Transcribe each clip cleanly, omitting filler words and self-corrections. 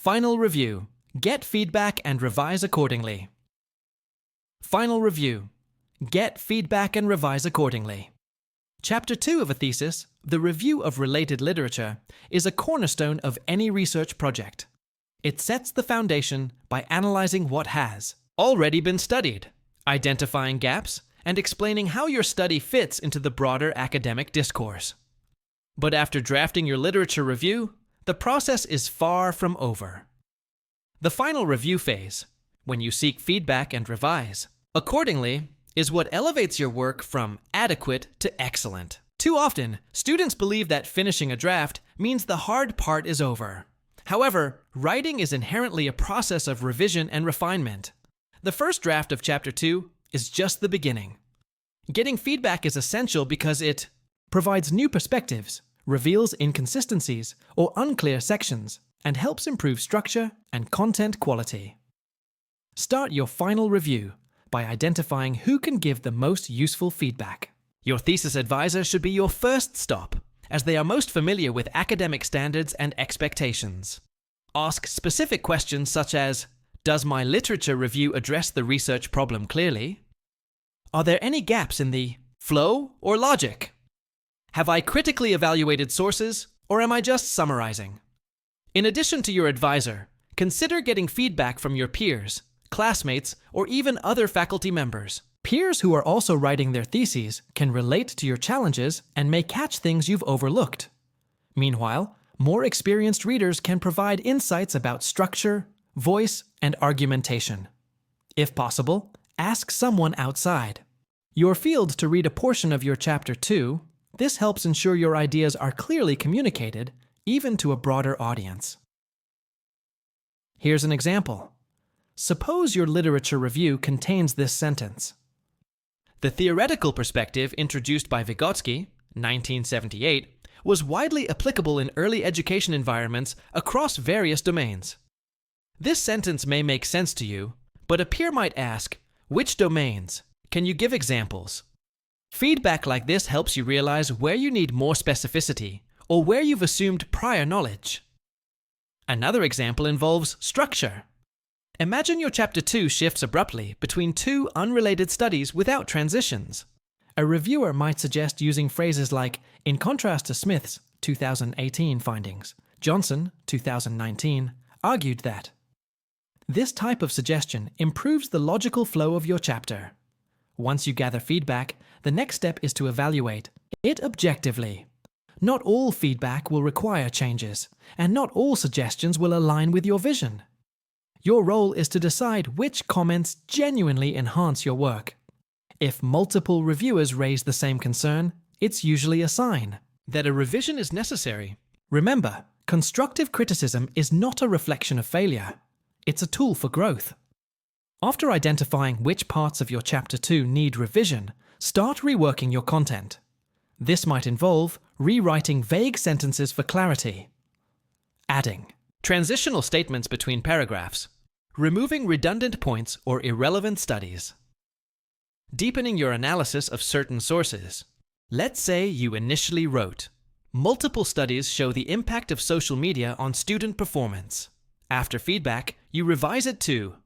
Final review. Get feedback and revise accordingly. Final review. Get feedback and revise accordingly. Chapter 2 of a thesis, the review of related literature, is a cornerstone of any research project. It sets the foundation by analyzing what has already been studied, identifying gaps, and explaining how your study fits into the broader academic discourse. But after drafting your literature review, the process is far from over. The final review phase, when you seek feedback and revise accordingly, is what elevates your work from adequate to excellent. Too often, students believe that finishing a draft means the hard part is over. However, writing is inherently a process of revision and refinement. The first draft of Chapter 2 is just the beginning. Getting feedback is essential because it provides new perspectives, reveals inconsistencies or unclear sections, and helps improve structure and content quality. Start your final review by identifying who can give the most useful feedback. Your thesis advisor should be your first stop, as they are most familiar with academic standards and expectations. Ask specific questions such as, does my literature review address the research problem clearly? Are there any gaps in the flow or logic? Have I critically evaluated sources, or am I just summarizing? In addition to your advisor, consider getting feedback from your peers, classmates, or even other faculty members. Peers who are also writing their theses can relate to your challenges and may catch things you've overlooked. Meanwhile, more experienced readers can provide insights about structure, voice, and argumentation. If possible, ask someone outside your field to read a portion of your Chapter 2. This helps ensure your ideas are clearly communicated, even to a broader audience. Here's an example. Suppose your literature review contains this sentence. The theoretical perspective introduced by Vygotsky, 1978, was widely applicable in early education environments across various domains. This sentence may make sense to you, but a peer might ask, which domains? Can you give examples? Feedback like this helps you realize where you need more specificity or where you've assumed prior knowledge. Another example involves structure. Imagine your Chapter 2 shifts abruptly between two unrelated studies without transitions. A reviewer might suggest using phrases like, in contrast to Smith's 2018 findings, Johnson, 2019, argued that. This type of suggestion improves the logical flow of your chapter. Once you gather feedback, the next step is to evaluate it objectively. Not all feedback will require changes, and not all suggestions will align with your vision. Your role is to decide which comments genuinely enhance your work. If multiple reviewers raise the same concern, it's usually a sign that a revision is necessary. Remember, constructive criticism is not a reflection of failure. It's a tool for growth. After identifying which parts of your Chapter 2 need revision, start reworking your content. This might involve rewriting vague sentences for clarity, adding transitional statements between paragraphs, removing redundant points or irrelevant studies, deepening your analysis of certain sources. Let's say you initially wrote, multiple studies show the impact of social media on student performance. After feedback, you revise it to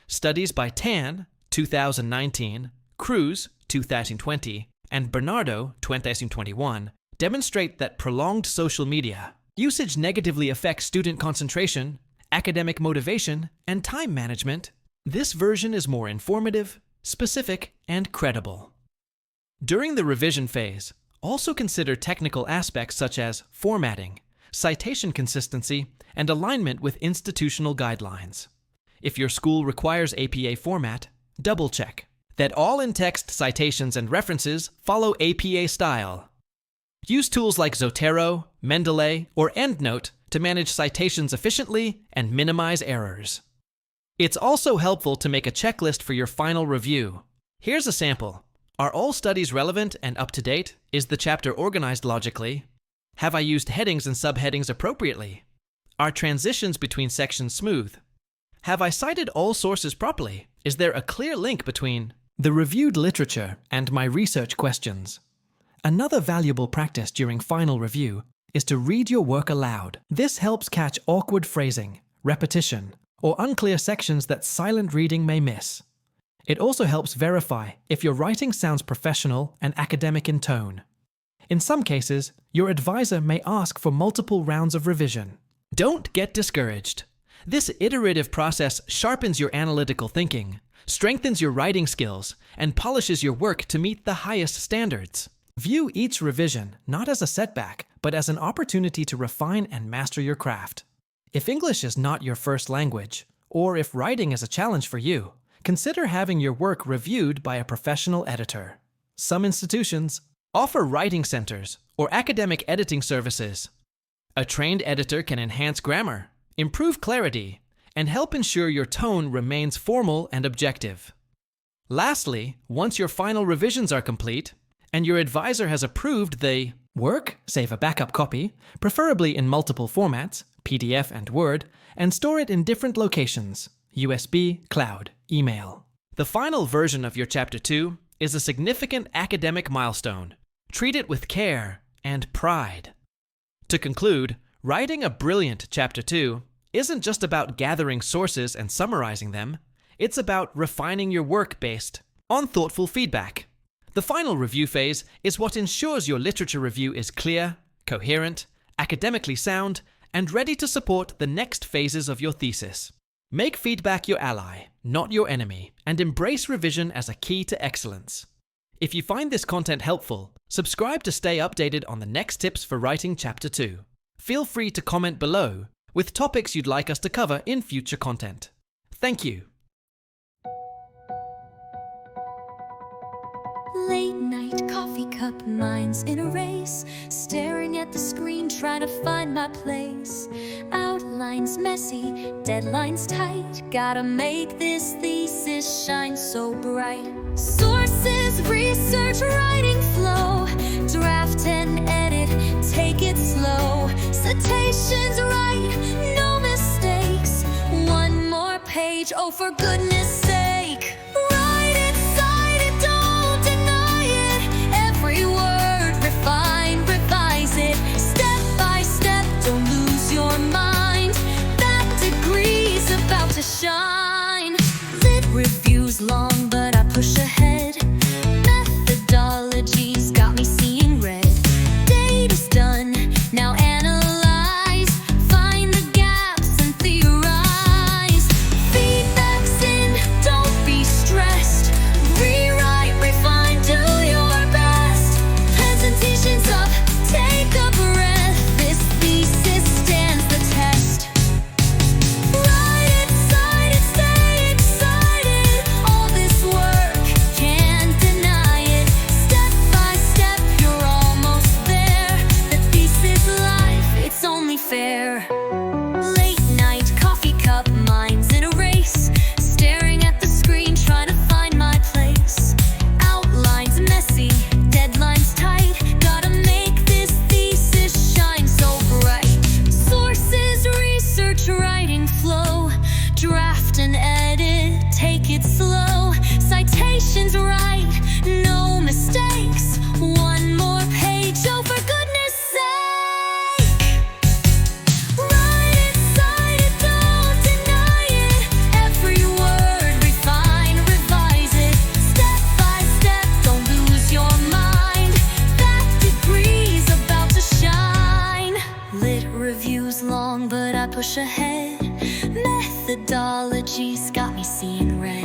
studies by Tan, 2019, Cruz, 2020, and Bernardo, 2021, demonstrate that prolonged social media usage negatively affects student concentration, academic motivation, and time management. This version is more informative, specific, and credible. During the revision phase, also consider technical aspects such as formatting, citation consistency, and alignment with institutional guidelines. If your school requires APA format, double-check that all in-text citations and references follow APA style. Use tools like Zotero, Mendeley, or EndNote to manage citations efficiently and minimize errors. It's also helpful to make a checklist for your final review. Here's a sample. Are all studies relevant and up to date? Is the chapter organized logically? Have I used headings and subheadings appropriately? Are transitions between sections smooth? Have I cited all sources properly? Is there a clear link between the reviewed literature and my research questions? Another valuable practice during final review is to read your work aloud. This helps catch awkward phrasing, repetition, or unclear sections that silent reading may miss. It also helps verify if your writing sounds professional and academic in tone. In some cases, your advisor may ask for multiple rounds of revision. Don't get discouraged. This iterative process sharpens your analytical thinking, strengthens your writing skills, and polishes your work to meet the highest standards. View each revision not as a setback, but as an opportunity to refine and master your craft. If English is not your first language, or if writing is a challenge for you, consider having your work reviewed by a professional editor. Some institutions offer writing centers or academic editing services. A trained editor can enhance grammar, improve clarity, and help ensure your tone remains formal and objective. Lastly, once your final revisions are complete, and your advisor has approved the work, save a backup copy, preferably in multiple formats, PDF and Word, and store it in different locations, USB, cloud, email. The final version of your Chapter 2 is a significant academic milestone. Treat it with care and pride. To conclude, writing a brilliant Chapter 2 isn't just about gathering sources and summarizing them, it's about refining your work based on thoughtful feedback. The final review phase is what ensures your literature review is clear, coherent, academically sound, and ready to support the next phases of your thesis. Make feedback your ally, not your enemy, and embrace revision as a key to excellence. If you find this content helpful, subscribe to stay updated on the next tips for writing Chapter 2. Feel free to comment below with topics you'd like us to cover in future content. Thank you. Late night coffee cup, minds in a race, staring at the screen, trying to find my place. Outlines messy, deadlines tight, gotta make this thesis shine so bright. Sources, research, writing flow, draft and edit, take it slow. Citations right, no mistakes, one more page, oh for goodness sake. Write it, cite it, don't deny it, every word refine, revise it, step by step, don't lose your mind, that degree's about to shine. Lit reviews long, but I push ahead, methodologies got me seeing red. Data's done, now analyze, find the gaps and theorize. Feedback's in, don't be stressed, rewrite, refine, do your best. Presentation's up, take a breath, this thesis stands the test. Write it, cite it, stay excited, all this work, can't deny it. Step by step, you're almost there, the thesis life, it's only fair. Late night coffee cup, minds in a race, staring at the screen, trying to find my place. Outlines messy, deadlines tight, gotta make this thesis shine so bright. Sources, research, writing flow, draft and edit, take it slow. Citations right, no mistakes, one more page, oh for goodness sake. Write it, cite it, don't deny it, every word refine, revise it, step by step, don't lose your mind, that degree's about to shine. Lit reviews long, but I push ahead, methodologies got me seeing red.